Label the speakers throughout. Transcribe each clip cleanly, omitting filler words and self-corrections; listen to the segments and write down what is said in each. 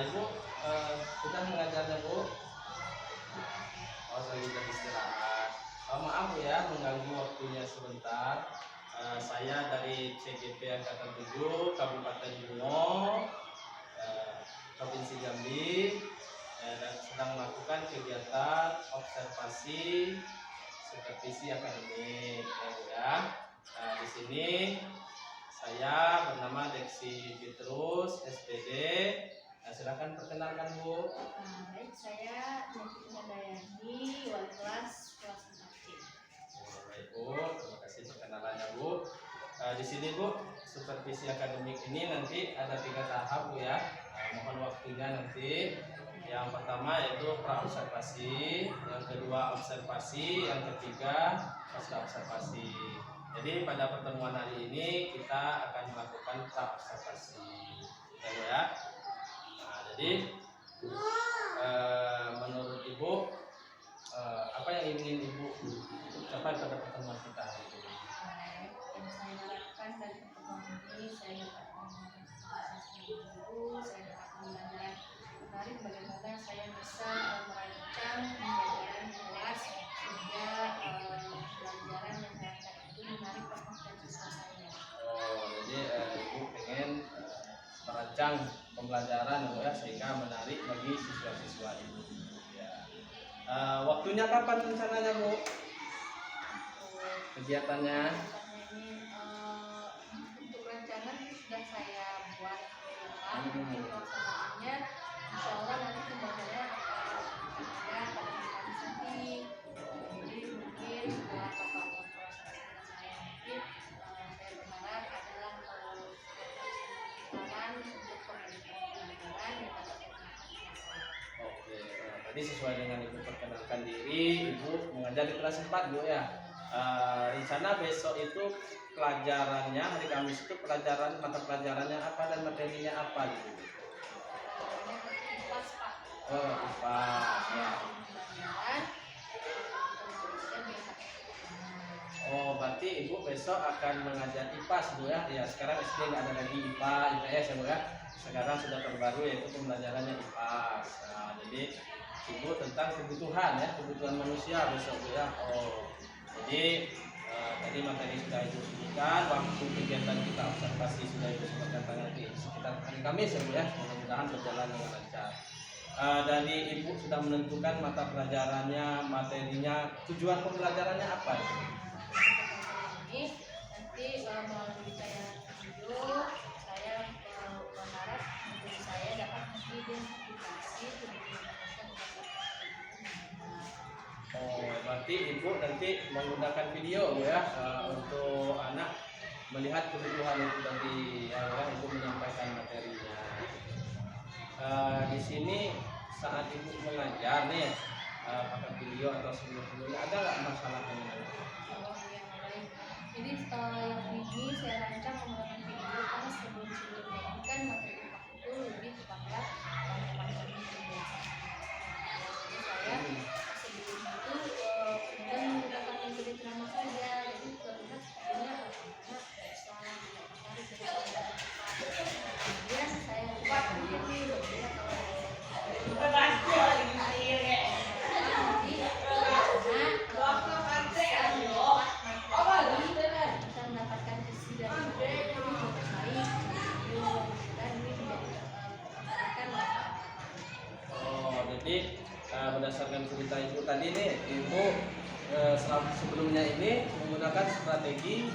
Speaker 1: Ibu sudah mengajarnya Bu? Oh, saya sudah istirahat. Maaf Bu ya, mengganggu waktunya sebentar. Saya dari CGP Angkatan 7 Kabupaten Bungo, Provinsi Jambi, dan sedang melakukan kegiatan observasi supervisi akademik ya Bu ya. Di sini saya bernama Deksi Petrus SPD. Silakan perkenalkan Bu.
Speaker 2: Baik, saya Deksi Handayani, wali kelas 4.
Speaker 1: Baik Bu, terima kasih perkenalannya Bu. Di sini Bu, supervisi akademik ini nanti ada 3 tahap Bu ya. Mohon waktunya nanti. Yang pertama yaitu pra-observasi, yang kedua observasi, yang ketiga pasca observasi. Jadi pada pertemuan hari ini kita akan melakukan pra-observasi ya Bu ya. Jadi menurut Ibu apa yang ingin Ibu capai pada pertemuan kita hari ini?
Speaker 2: Yang saya harapkan dari pertemuan ini, saya dapat guru, saya dapat belajar menarik bagaimana saya bisa merancang pembelajaran kelas sehingga pembelajaran yang saya itu menarik perhatian siswa saya.
Speaker 1: Oh, jadi Ibu pengen merancang pembelajaran ya sehingga menarik bagi siswa-siswa Ibu. Ya. Waktunya kapan rencananya Bu? Kegiatannya?
Speaker 2: Ini untuk rancangan sudah saya buat mungkin pelaksanaannya insya Allah nanti pembahasannya ada pada hari nanti. Jadi mungkin setelah tahapan proses saya mungkin saya berharap adalah saran untuk pembelajaran yang dapat saya lakukan.
Speaker 1: Oke, tadi sesuai dengan Ibu perkenalkan diri, Ibu mengajar di kelas 4 Bu ya. Rencana besok itu pelajarannya hari Kamis itu mata pelajarannya apa dan materinya apa gitu?
Speaker 2: IPAS Pak.
Speaker 1: Oh, IPAS ya. Oh, berarti Ibu besok akan mengajar IPAS Bu ya. Ya, sekarang SD nggak ada lagi IPA, IPS ya Bu ya. Sekarang sudah terbaru yaitu pembelajarannya IPAS. Nah, jadi Ibu tentang kebutuhan ya, kebutuhan manusia besok Bu ya. Oh. Jadi tadi materi sudah Ibu sebutkan, waktu kegiatan kita observasi sudah Ibu sebutkan nanti sekitar hari Kamis ya Bu ya. Mudah-mudahan berjalan dengan lancar. Dari Ibu sudah menentukan mata pelajarannya, materinya, tujuan pembelajarannya apa ya?
Speaker 2: Ini nanti melalui saya video, saya berharap guru saya dapat mengidentifikasi kebutuhan manusia.
Speaker 1: Oh, berarti Ibu nanti menggunakan video ya untuk anak melihat kebutuhan itu tadi ya, Ibu menyampaikan materinya. Di sini saat Ibu mengajar nih pakai video atau sebelum-sebelumnya ada nggak masalah dengan itu?
Speaker 2: Jadi yang ini saya rancang menggunakan video karena sebelum-sebelumnya ini kan materi itu lebih kepada materi video. Jadi saya sebelum itu kemudian menggunakan metode drama saja. Jadi terlihat sepertinya kemudian saya buat begini
Speaker 1: Jadi berdasarkan cerita Ibu tadi nih, Ibu sebelumnya ini menggunakan strategi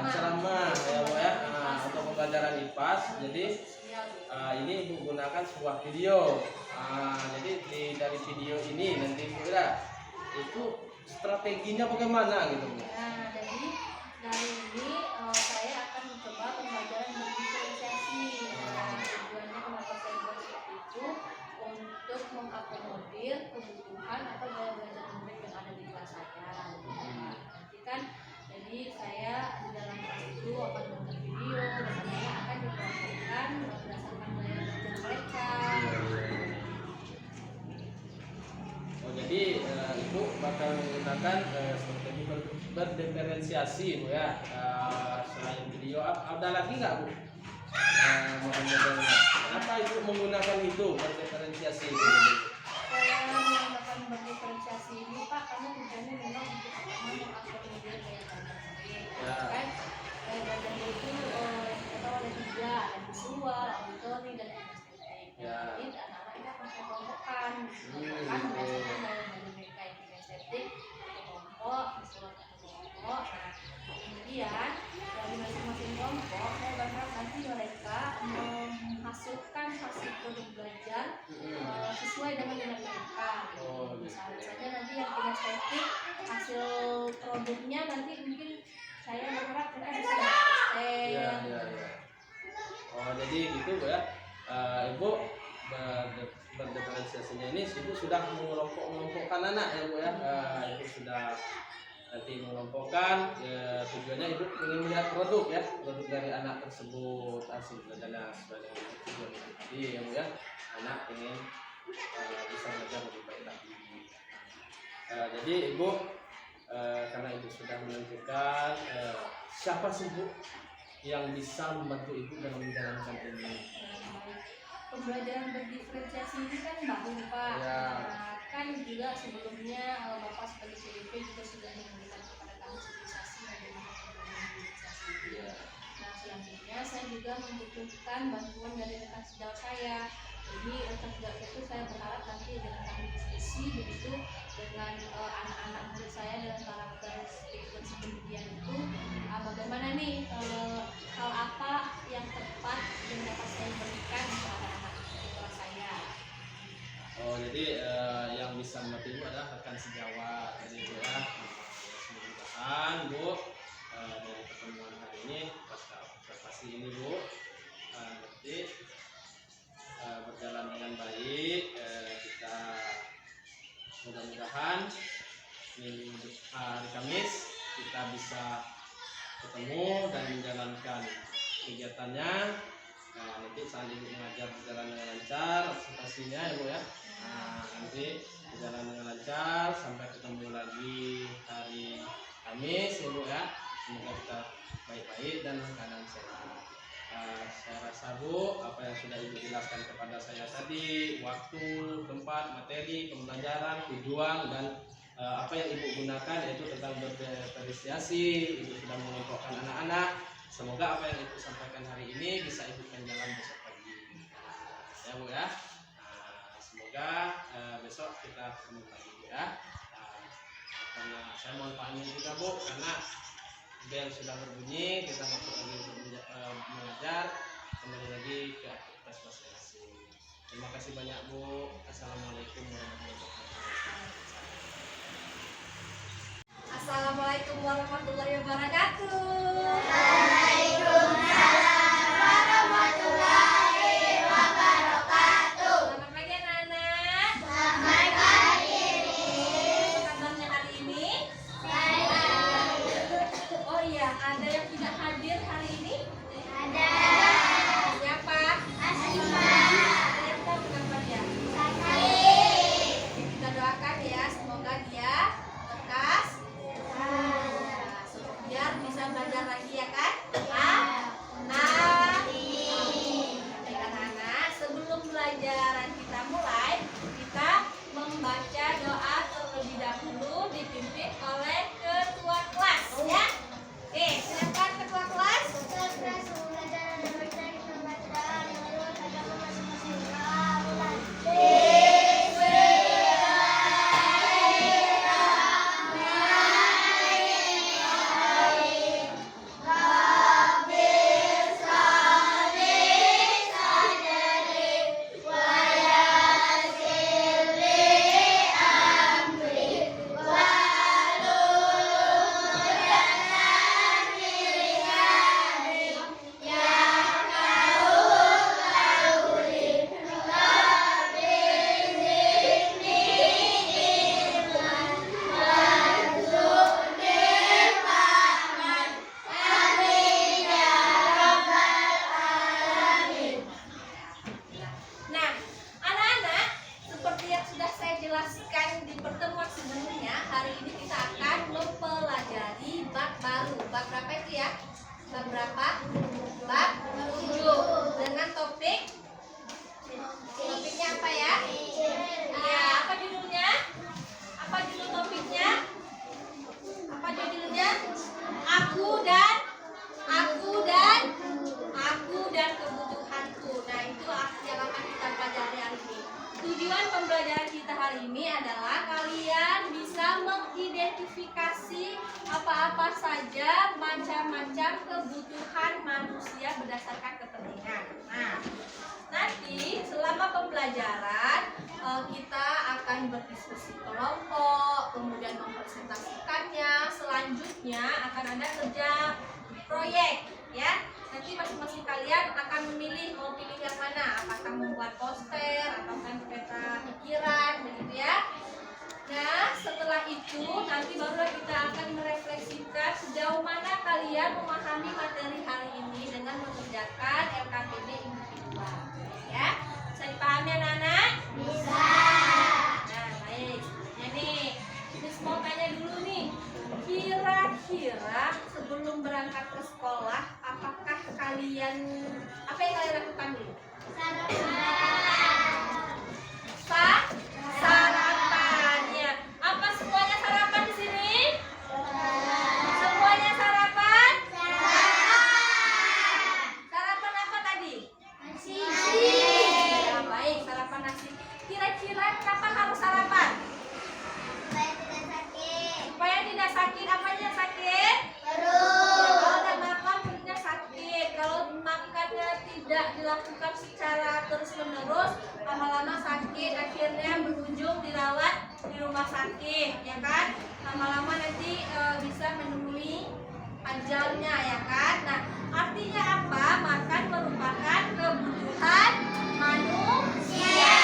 Speaker 1: ceramah ya Bu ya untuk pembelajaran IPAS. Jadi ini Ibu gunakan sebuah video. Jadi dari video ini nanti Ibu lihat itu strateginya bagaimana gitu Bu?
Speaker 2: Nah, jadi dari ini saya akan mencoba pembelajaran berdiferensiasi. Tujuannya kenapa saya buat seperti itu? Untuk mengakomodir kebutuhan atau gaya belajar murid yang ada di kelas saya. Nanti kan, jadi saya di dalam kelas itu akan menonton video dan saya akan dipraktekkan berdasarkan gaya belajar mereka.
Speaker 1: Oh, jadi Ibu bakal menggunakan strategi berdiferensiasi Bu ya. Selain video, ada lagi nggak Bu? model-modelnya. Kenapa ibu menggunakan itu berdiferensiasi itu?
Speaker 2: Saya menggunakan berdiferensiasi ini Pak karena tujuannya memang untuk pertama mengakomodir gaya dandan saya.
Speaker 1: Ya.
Speaker 2: Kan gaya dandan itu kita tahu ada tiga, ada visual, auditory, dan kinestetik.
Speaker 1: Ya.
Speaker 2: Jadi anak-anak ini akan saya kelompokkan,
Speaker 1: Hmm,
Speaker 2: berdasarkan dari mereka yang kinestetik satu kelompok, visual satu kelompok. Nah, kemudian dari masing-masing kelompok saya berharap nanti mereka memasukkan hasil produk belajar sesuai dengan minat mereka.
Speaker 1: Oh,
Speaker 2: Misalnya saja nanti yang kinestetik hasil produknya nanti mungkin saya berharap mereka bisa
Speaker 1: Iya,
Speaker 2: konsisten.
Speaker 1: iya, iya. Oh, jadi gitu Bu ya. Ibu berdiferensiasinya ini ibu sudah mengelompokkan anak ya Bu ya. Ibu sudah nanti mengelompokkan tujuannya ibu ingin melihat produk ya, produk dari anak tersebut, hasil belajarnya sesuai dengan tujuan itu tadi ya Bu ya. Anak ingin bisa belajar lebih baik lagi. Jadi ibu karena ibu sudah menentukan siapa sih Bu yang bisa membantu ibu dalam menjalankan ini.
Speaker 2: Pembelajaran berdiferensiasi ini kan baru Pak.
Speaker 1: Ya.
Speaker 2: Nah, kan juga sebelumnya Bapak sebagai CDP juga sudah memberikan kepada kami sosialisasi bagaimana pembelajaran diferensiasi itu.
Speaker 1: Ya.
Speaker 2: Nah, selanjutnya saya juga membutuhkan bantuan dari rekan sejawat saya. Jadi rekan sejawat itu saya berharap nanti dengan kami diskusi begitu dengan anak-anak murid saya dalam karakteristik dan kemudian itu bagaimana nih hal apa yang tepat yang dapat saya berikan kepada anak putra saya.
Speaker 1: Oh, jadi yang bisa membantu ibu adalah rekan sejawat. Jadi Bu ya, mudah-mudahan Bu dari pertemuan hari ini pasca observasi ini Bu nanti berjalan dengan baik. Kita mudah-mudahan minggu hari Kamis kita bisa ketemu dan menjalankan kegiatannya. Nanti saat ibu mengajar berjalan dengan lancar observasinya ya Bu ya. Nanti berjalan dengan lancar sampai ketemu lagi hari Kamis ya Bu ya. Semoga kita baik-baik dan keadaan sehat. Saya rasa Bu apa yang sudah ibu jelaskan kepada saya tadi, waktu, tempat, materi, pembelajaran, tujuan dan apa yang ibu gunakan yaitu tentang berdiferensiasi. Ibu sudah mengelompokkan anak-anak. Semoga apa yang ibu sampaikan hari ini bisa ibu jalan besok pagi ya Bu ya. Semoga besok kita ketemu lagi ya. Karena saya mohon pamit juga Bu karena bel sudah berbunyi, kita masuk lagi mengajar, kembali lagi ke aktivitas masing-masing. Terima kasih banyak Bu. Assalamualaikum warahmatullahi wabarakatuh.
Speaker 2: Assalamualaikum warahmatullahi wabarakatuh. Selamat pagi anak-anak. Kabarnya hari ini? Oh iya, ada yang tidak hadir hari ini? Siapa? Ada yang tahu kabarnya? Kita doakan ya, semoga dia lekas biar bisa belajar lagi ya kan? Baik anak-anak, sebelum pelajaran kita mulai, kita membaca doa terlebih dahulu dipimpin oleh ketua kelas ya. Oke, silakan ketua kelas. Nah, anak-anak, seperti yang sudah saya jelaskan di pertemuan sebelumnya, hari ini kita akan mempelajari bab baru. Bab berapa itu ya? Bab berapa? Bab 7. tujuan pembelajaran kita hari ini adalah kalian bisa mengidentifikasi apa-apa saja macam-macam kebutuhan manusia berdasarkan kepentingan. Nah, nanti selama pembelajaran kita akan berdiskusi kelompok, kemudian mempresentasikannya. Selanjutnya akan ada kerja proyek, ya. Nanti masing-masing kalian akan memilih mau pilih yang mana, apakah membuat poster atau kan peta pikiran, begitu ya. Nah, setelah itu nanti barulah kita akan merefleksikan sejauh mana kalian memahami materi hari ini dengan mengerjakan LKPD individual. Ya, bisa dipahami anak-anak? Bisa. Nah, baik. Jadi, Miss mau tanya dulu nih. Kira-kira sebelum berangkat ke sekolah, apakah kalian apa yang kalian lakukan dulu? Sarapan. Ya. Apa semuanya sarapan di sini? Semuanya sarapan? Sarapan apa tadi? Nasi. Ya, baik, sarapan nasi. Kira-kira kapan harus sarapan? Supaya tidak sakit. Apanya sakit? Perut. Kalau udah makan perutnya sakit. Kalau makannya tidak dilakukan secara terus-menerus, lama-lama sakit. Akhirnya berujung dirawat di rumah sakit, ya kan? Lama-lama nanti bisa menemui ajalnya, ya kan? Nah, artinya apa? Makan merupakan kebutuhan manusia.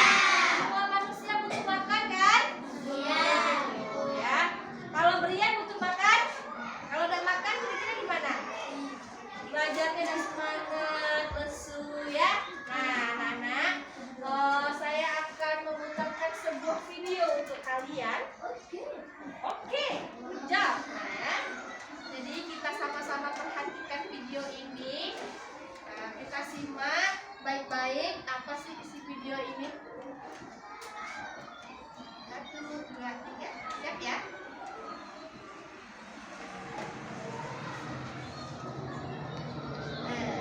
Speaker 2: Semua manusia butuh makan, kan? Iya. Ya. Kalau Brian butuh makan, kalau udah makan kira-kira gimana? Belajarnya dan semangat, lesu, ya. Nah, anak-anak, saya akan memutarkan sebuah video untuk kalian. Oke, good job. Nah, jadi kita sama-sama perhatikan video ini. Nah, kita simak baik-baik apa sih isi video ini. 1, 2, 3, siap ya?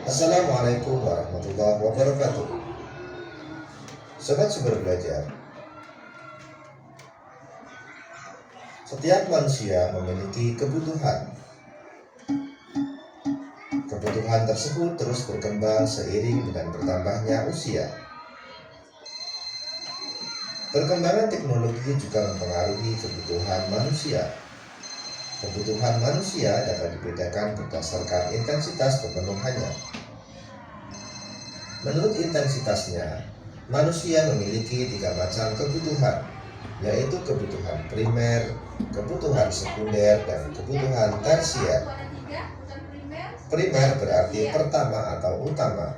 Speaker 3: Assalamualaikum warahmatullahi wabarakatuh. Sobat Sumber Belajar, setiap manusia memiliki kebutuhan. Kebutuhan tersebut terus berkembang seiring dengan bertambahnya usia. Perkembangan teknologi juga mempengaruhi kebutuhan manusia. Kebutuhan manusia dapat dibedakan berdasarkan intensitas pemenuhannya. Menurut intensitasnya, manusia memiliki 3 macam kebutuhan, yaitu kebutuhan primer, kebutuhan sekunder, dan kebutuhan tersier. Primer berarti pertama atau utama.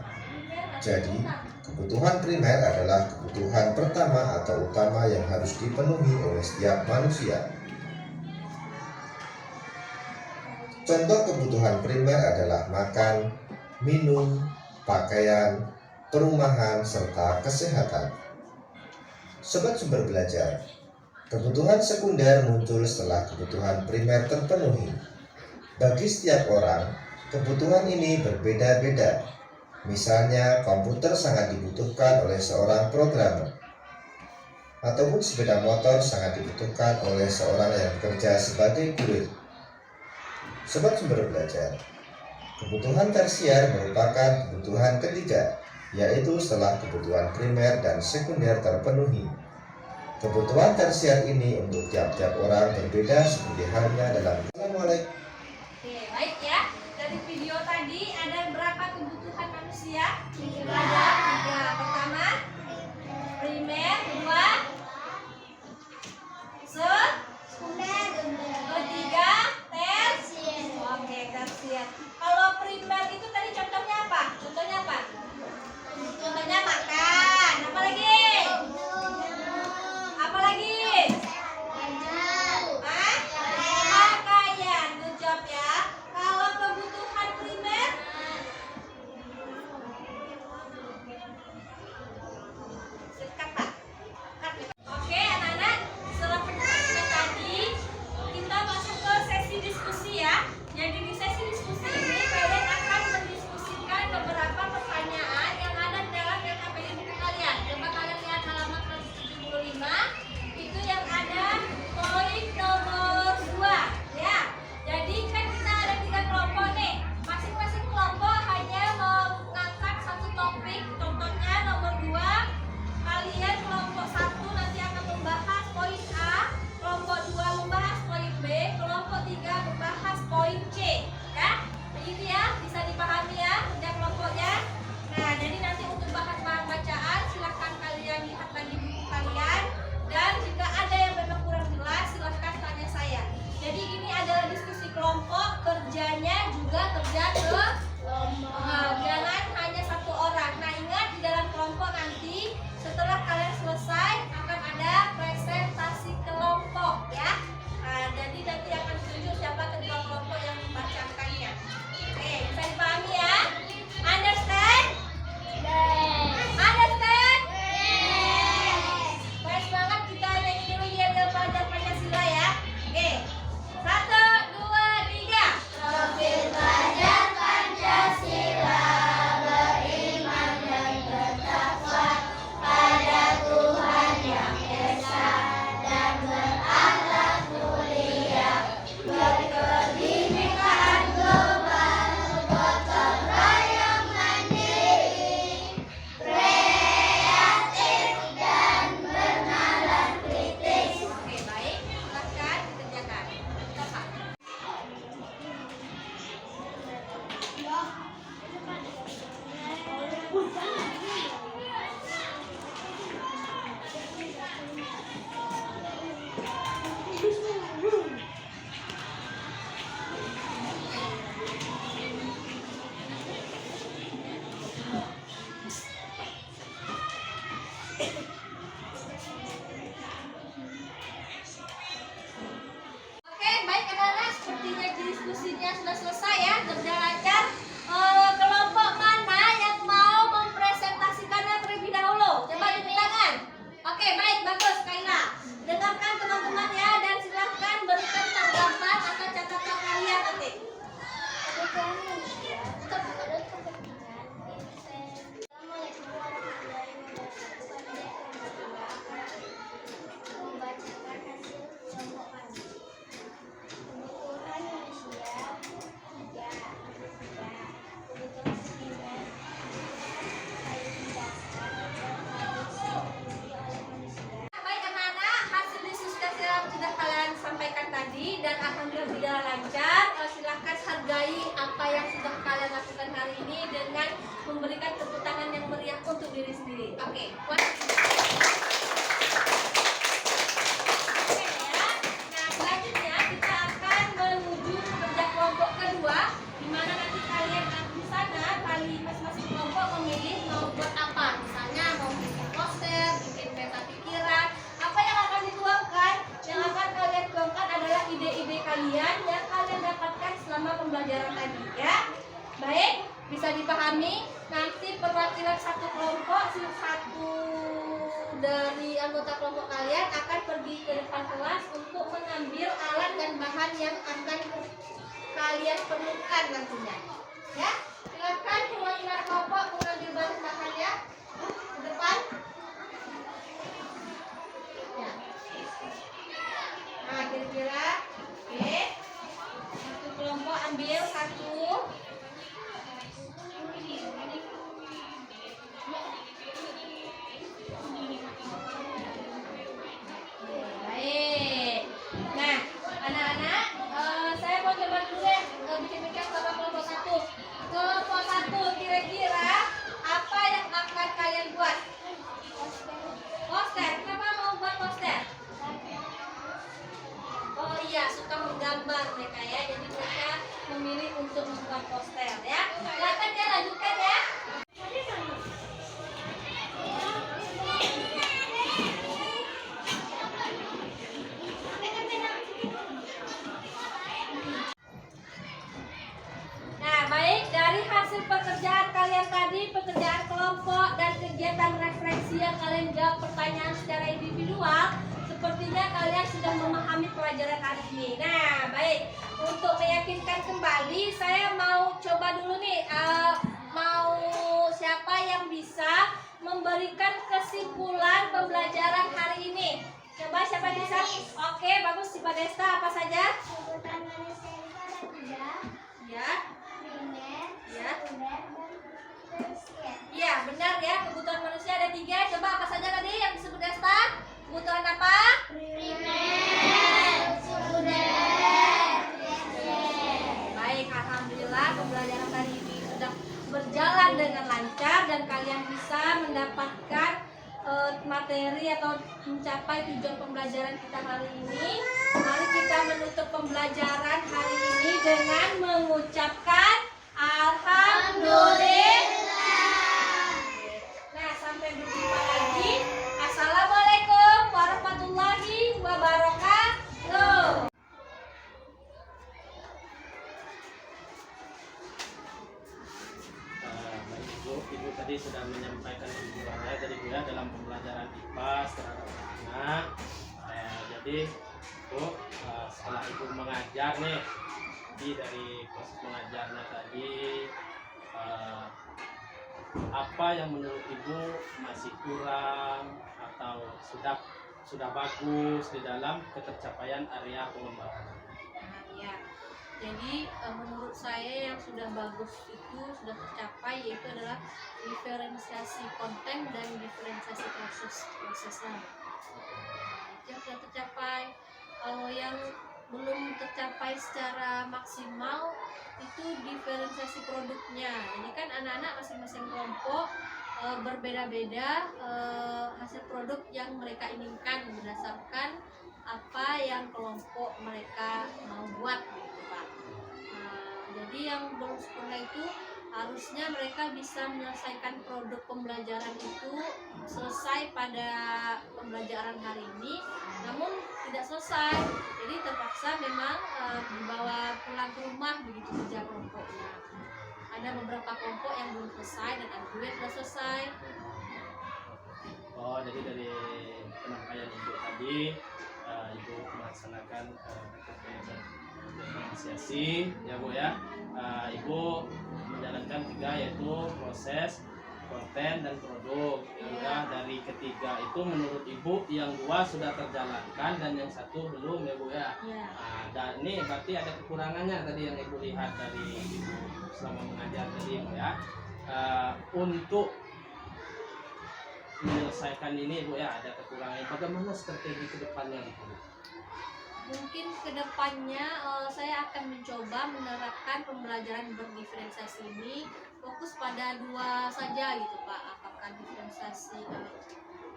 Speaker 3: Jadi, kebutuhan primer adalah kebutuhan pertama atau utama yang harus dipenuhi oleh setiap manusia. Contoh kebutuhan primer adalah makan, minum, pakaian, perumahan, serta kesehatan. Sobat Sumber Belajar, kebutuhan sekunder muncul setelah kebutuhan primer terpenuhi. Bagi setiap orang, kebutuhan ini berbeda-beda. Misalnya, komputer sangat dibutuhkan oleh seorang programmer, ataupun sepeda motor sangat dibutuhkan oleh seorang yang bekerja sebagai kurir. Sobat Sumber Belajar, kebutuhan tersier merupakan kebutuhan ketiga, yaitu setelah kebutuhan primer dan sekunder terpenuhi. Kebutuhan tersier ini untuk tiap-tiap orang berbeda seperti halnya dalam Assalamualaikum.
Speaker 2: Oke, baik ya. Dari video tadi ada berapa kebutuhan manusia? 3. Pertama, primer. Kedua, sekunder. Ketiga, tersier. Oke, tersier. Kalau primer itu tadi contohnya apa? Contohnya makan. Apa lagi? Pakaian. Good
Speaker 4: kebutuhan manusia untuk menurut kepentingan Assalamualaikum warahmatullahi wabarakatuh. Pada membacakan hasil kelompok kami. Kebutuhan manusia 3. Kebutuhan primer paling dasar yang harus dipenuhi oleh manusia.
Speaker 2: Baik anak-anak, hasil diskusi yang sudah kalian sampaikan tadi dan alhamdulillah berjalan lancar. Silahkan hargai apa yang sudah kalian lakukan hari ini dengan memberikan tepuk tangan yang meriah untuk diri sendiri. Oke, ya. Nah, selanjutnya kita akan menuju kerja kelompok kedua, di mana nanti kalian di sana masing-masing kelompok memilih mau buat apa. Misalnya mau bikin poster, bikin peta pikiran. Apa yang akan dituangkan? Yang akan kalian tuangkan adalah ide-ide kalian yang kalian dapatkan selama pembelajaran tadi, ya. Baik, bisa dipahami. Nanti perwakilan satu kelompok, satu dari anggota kelompok kalian akan pergi ke depan kelas untuk mengambil alat dan bahan yang akan kalian perlukan nantinya. Ya, silakan perwakilan kelompok mengambil bahan-bahannya ke depan. Ya. Nah, kira-kira, oke. Satu kelompok ambil satu. Baik. Nah, anak-anak, saya mau coba dulu ya bikin-bikin sama kelompok satu. Kelompok satu, kira-kira apa yang akan kalian buat? Poster. Kenapa mau buat poster? Oh iya, suka menggambar mereka ya. Jadi mereka memilih untuk membuat poster ya. Silakan ya, lanjutkan ya. Nah, baik, dari hasil pekerjaan kalian tadi, pekerjaan kelompok dan kegiatan refleksi yang kalian jawab pertanyaan secara individual, sepertinya kalian sudah memahami pelajaran hari ini. Nah, baik, untuk meyakinkan kembali, saya mau coba dulu nih, mau siapa yang bisa memberikan kesimpulan pembelajaran hari ini? Coba siapa bisa? Oke, bagus, si Pak Desta, apa saja?
Speaker 4: Kebutuhan manusia itu ada 3.
Speaker 2: Ya.
Speaker 4: Primer,
Speaker 2: Ya.
Speaker 4: sekunder, dan tersier.
Speaker 2: Iya, benar ya. Kebutuhan manusia ada 3. Coba apa saja tadi yang disebut Desta? Kebutuhan apa?
Speaker 4: Primer, sekunder, tersier.
Speaker 2: Baik, alhamdulillah pembelajaran hari ini sudah berjalan dengan lancar dan kalian bisa mendapatkan materi atau mencapai tujuan pembelajaran kita hari ini. Mari kita menutup pembelajaran hari ini dengan mengucapkan alhamdulillah. Nah, sampai berjumpa lagi. Assalamualaikum warahmatullahi wabarakatuh.
Speaker 1: Baik Ibu tadi sudah menyampaikan kesimpulannya tadi Bu ya dalam pembelajaran IPA terhadap anak. Jadi Bu, setelah Ibu mengajar nih, jadi dari proses mengajarnya tadi, apa yang menurut Ibu masih kurang atau sudah bagus di dalam ketercapaian area pengembangan?
Speaker 2: Ya, jadi menurut saya yang sudah bagus itu sudah tercapai, yaitu adalah diferensiasi konten dan diferensiasi prosesnya. Itu yang sudah tercapai. Kalau yang belum tercapai secara maksimal itu diferensiasi produknya. Jadi kan anak-anak masing-masing kelompok berbeda-beda hasil produk yang mereka inginkan berdasarkan apa yang kelompok mereka mau buat gitu Pak. Jadi yang belum sempurna itu harusnya mereka bisa menyelesaikan produk pembelajaran itu selesai pada pembelajaran hari ini, namun tidak selesai. Jadi terpaksa memang dibawa pulang ke rumah begitu kerja kelompoknya. Ada beberapa kelompok yang belum selesai dan ada juga yang sudah selesai.
Speaker 1: Oh, jadi dari penyampaian Ibu tadi, Ibu melaksanakan diferensiasi ya Bu ya. ibu menjalankan 3, yaitu proses, konten, dan produk. Ya, dari ketiga itu menurut ibu yang 2 sudah terjalankan dan yang 1 belum ya bu ya.
Speaker 2: Iya.
Speaker 1: Dan ini berarti ada kekurangannya tadi yang ibu lihat dari ibu selama mengajar tadi bu ya. Untuk menyelesaikan ini bu ya ada kekurangan. Bagaimana strategi kedepannya ibu?
Speaker 2: Mungkin kedepannya saya akan mencoba menerapkan pembelajaran berdiferensiasi ini fokus pada 2 saja gitu Pak. Apakah diferensiasi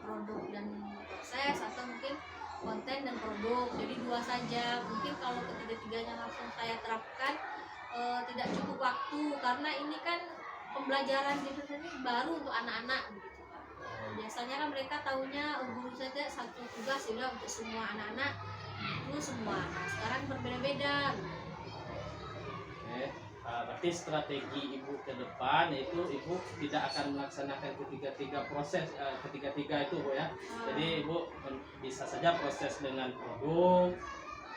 Speaker 2: produk dan proses atau mungkin konten dan produk. Jadi 2 saja. Mungkin kalau ketiga-tiganya langsung saya terapkan tidak cukup waktu karena ini kan pembelajaran diferensiasi baru untuk anak-anak gitu Pak. Biasanya kan mereka tahunya guru saja satu tugas sudah untuk semua anak-anak itu semua. Nah, sekarang berbeda-beda.
Speaker 1: Oke, berarti strategi ibu ke depan itu ibu tidak akan melaksanakan ketiga-tiga proses, ketiga-tiga itu bu ya. Jadi ibu bisa saja proses dengan produk,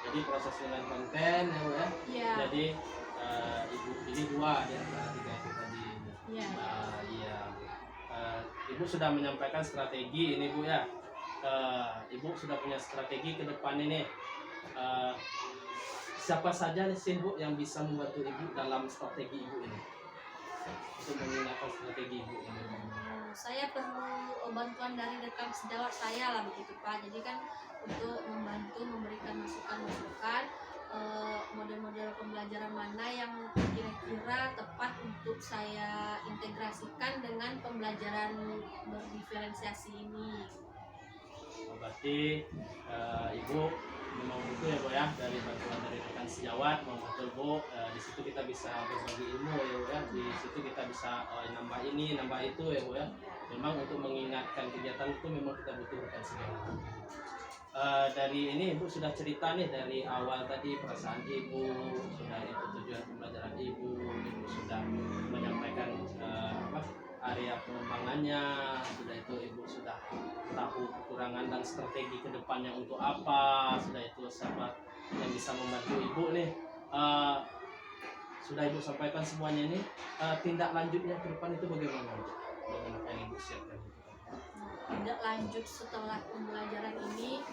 Speaker 1: jadi proses dengan konten ya bu ya.
Speaker 2: Iya.
Speaker 1: Jadi ibu ini 2 di antara 3 itu tadi.
Speaker 2: Iya.
Speaker 1: Iya. Ibu sudah menyampaikan strategi ini bu ya. Ibu sudah punya strategi ke depan ini. Siapa saja nih sih bu yang bisa membantu ibu dalam strategi ibu ini untuk menggunakan strategi ibu ini?
Speaker 2: Saya perlu bantuan dari rekan sejawat saya lah begitu Pak. Jadi kan untuk membantu memberikan masukan-masukan model-model pembelajaran mana yang kira-kira tepat untuk saya integrasikan dengan pembelajaran berdiferensiasi ini.
Speaker 1: Berarti ibu memang butuh ya bu ya dari bantuan dari rekan sejawat, memang betul bu. Di situ kita bisa berbagi ilmu ya bu ya. Di situ kita bisa nambah ini, nambah itu ya bu ya. Memang untuk mengingatkan kegiatan itu memang kita butuh rekan sejawat. Dari ini ibu sudah cerita nih dari awal tadi perasaan ibu, sudah itu tujuan pembelajaran ibu sudah menyampaikan area pengembangannya, sudah itu ibu sudah tahu kekurangan dan strategi kedepannya untuk apa, sudah itu siapa yang bisa membantu ibu nih. Sudah ibu sampaikan semuanya ini, tindak lanjutnya ke depan itu bagaimana dengan apa yang ibu siapkan?
Speaker 2: Tindak lanjut setelah pembelajaran ini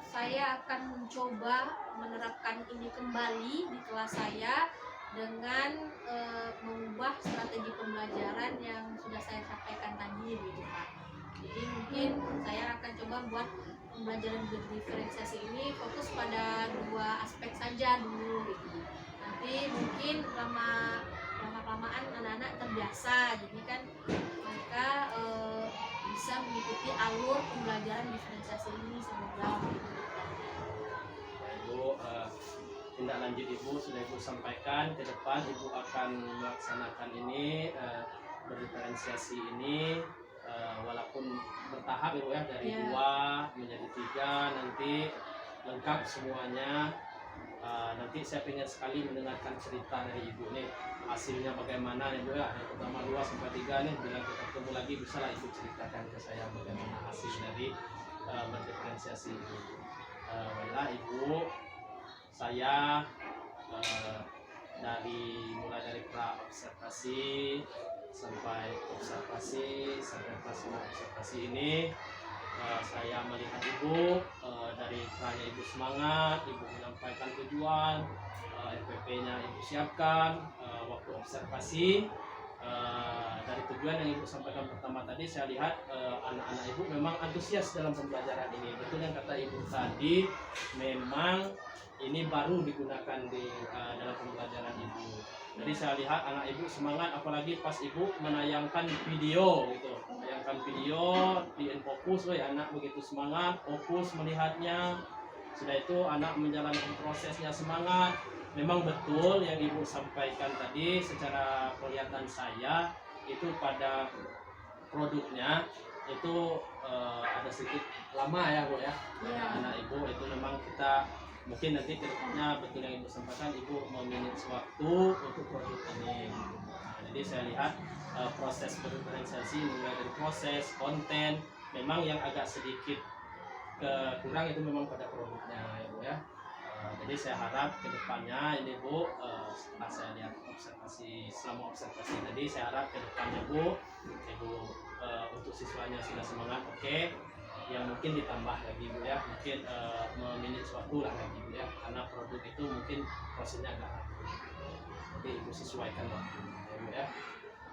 Speaker 2: saya akan mencoba menerapkan ini kembali di kelas saya dengan mengubah strategi pembelajaran yang sudah saya sampaikan tadi gitu Pak. Jadi mungkin saya akan coba buat pembelajaran berdiferensiasi ini fokus pada 2 aspek saja dulu gitu. Nanti mungkin lama-lamaan anak-anak terbiasa, jadi kan mereka bisa mengikuti alur pembelajaran diferensiasi ini semoga gitu.
Speaker 1: Ibu, tindak lanjut ibu sudah ibu sampaikan, ke depan ibu akan melaksanakan ini berdiferensiasi ini walaupun bertahap ibu ya, dari 2 menjadi 3, nanti lengkap semuanya. Nanti saya ingin sekali mendengarkan cerita dari ibu nih, hasilnya bagaimana nih bu ya. Yang pertama 2 sampai 3 nih, bila kita ketemu lagi bisa lah ibu ceritakan ke saya bagaimana hasil dari berdiferensiasi ibu. Baiklah ibu, saya mulai dari pra observasi sampai plasma observasi ini, saya melihat ibu dari pranya ibu semangat, ibu menyampaikan tujuan, FPP-nya ibu siapkan, waktu observasi. Dari tujuan yang ibu sampaikan pertama tadi, saya lihat anak-anak ibu memang antusias dalam pembelajaran ini. Betul yang kata ibu tadi, memang ini baru digunakan di dalam pembelajaran ibu. Jadi saya lihat anak ibu semangat, apalagi pas ibu menayangkan video gitu, menayangkan video di Infokus, anak begitu semangat, fokus melihatnya. Sudah itu anak menjalankan prosesnya semangat. Memang betul yang ibu sampaikan tadi, secara kelihatan saya itu pada produknya itu ada sedikit lama ya bu ya. Anak ibu itu memang kita mungkin nanti kedepannya betul yang ibu sampaikan, ibu memanage waktu untuk produk ini. Jadi saya lihat proses berdiferensiasi mulai dari proses, konten, memang yang agak sedikit kurang itu memang pada produknya ya bu ya. Jadi saya harap kedepannya ini Bu, setelah saya lihat selama observasi tadi, saya harap kedepannya Bu, Ibu untuk siswanya sudah semangat, oke. Yang mungkin ditambah lagi Bu ya, mungkin meminit waktu lah lagi Bu ya, karena produk itu mungkin prosesnya agak lama. Jadi Ibu sesuaikan waktu ya Bu ya.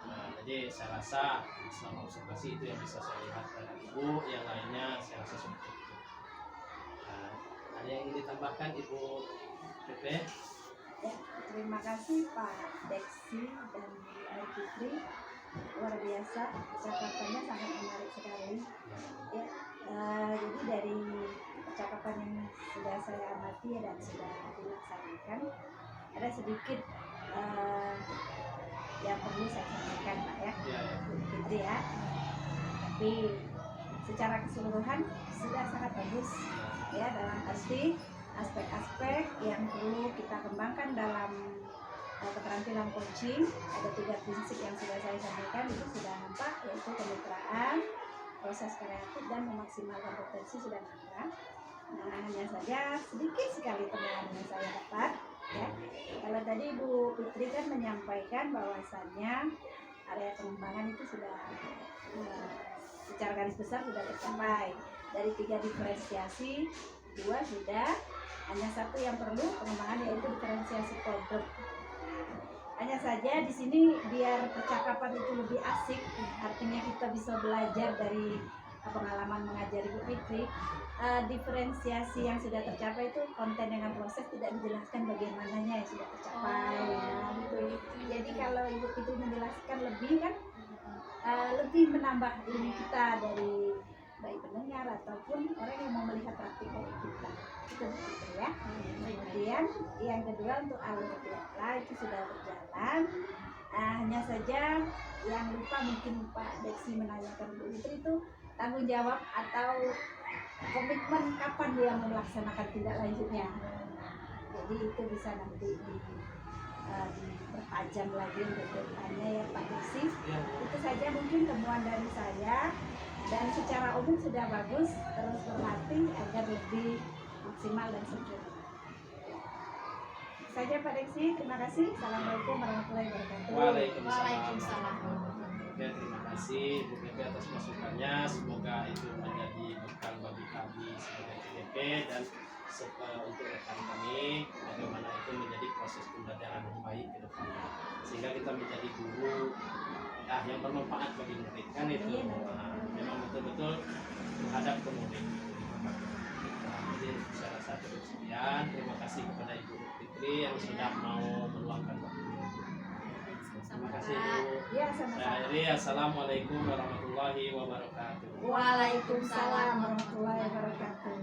Speaker 1: Nah, jadi saya rasa selama observasi itu yang bisa saya lihat dari Ibu, yang lainnya saya rasa sudah cukup. Nah, ada yang ingin ditambahkan Ibu PP?
Speaker 5: Ya, terima kasih Pak Deksi dan Bu Fitri, luar biasa, percakapannya sangat menarik sekali. Ya, jadi dari percakapan yang sudah saya amati dan sudah dilaksanakan, ada sedikit yang perlu saya sampaikan Pak ya, Bu Fitri ya. Tapi secara keseluruhan sudah sangat bagus ya, dalam arti aspek-aspek yang perlu kita kembangkan dalam keterampilan coaching. Ada 3 prinsip yang sudah saya sampaikan, itu sudah nampak, yaitu kemitraan, proses kreatif, dan memaksimalkan potensi sudah nampak. Nah, hanya saja sedikit sekali temuan yang saya dapat ya. Kalau tadi Bu Fitri kan menyampaikan bahwasannya area pengembangan itu sudah secara garis besar sudah tercapai. Dari 3 diferensiasi, 2 sudah, hanya 1 yang perlu pengembangan, yaitu diferensiasi produk. Hanya saja di sini biar percakapan itu lebih asik, artinya kita bisa belajar dari pengalaman mengajari Bu Fitri. Diferensiasi yang sudah tercapai itu konten dengan proses tidak dijelaskan bagaimananya yang sudah tercapai. Nah, gitu. Jadi kalau Ibu Fitri menjelaskan lebih kan lebih menambah ilmu kita dari baik pendengar ataupun orang yang mau melihat praktik dari kita. Itu begitu ya. Kemudian yang kedua untuk alur biara itu sudah berjalan. Hanya saja yang lupa mungkin Pak Deksi menanyakan Bu Fitri itu tanggung jawab atau komitmen kapan dia melaksanakan tindak lanjutnya. Jadi itu bisa nanti dipertajam lagi untuk depannya ya Pak Deksi. Itu saja mungkin temuan dari saya, dan secara umum sudah bagus, terus berlatih agar lebih maksimal dan sempurna. Saja Pak Deksi, terima kasih. Assalamualaikum warahmatullahi wabarakatuh.
Speaker 2: Waalaikumsalam.
Speaker 1: Oke, terima kasih Bu PP atas masukannya. Semoga itu menjadi bekal bagi kami sebagai PDP dan untuk rekan kami, bagaimana itu menjadi proses pembelajaran yang baik ke depannya, sehingga kita menjadi guru yang bermanfaat bagi murid kan itu. Memang betul-betul menghadap ke murid. Jadi saya rasa cukup sekian. Terima kasih kepada Ibu Fitri yang sudah mau meluangkan waktunya. Terima kasih Bu.
Speaker 5: Ya, sama-sama.
Speaker 1: Saya akhiri. Assalamualaikum warahmatullahi wabarakatuh.
Speaker 5: Waalaikumsalam warahmatullahi wabarakatuh.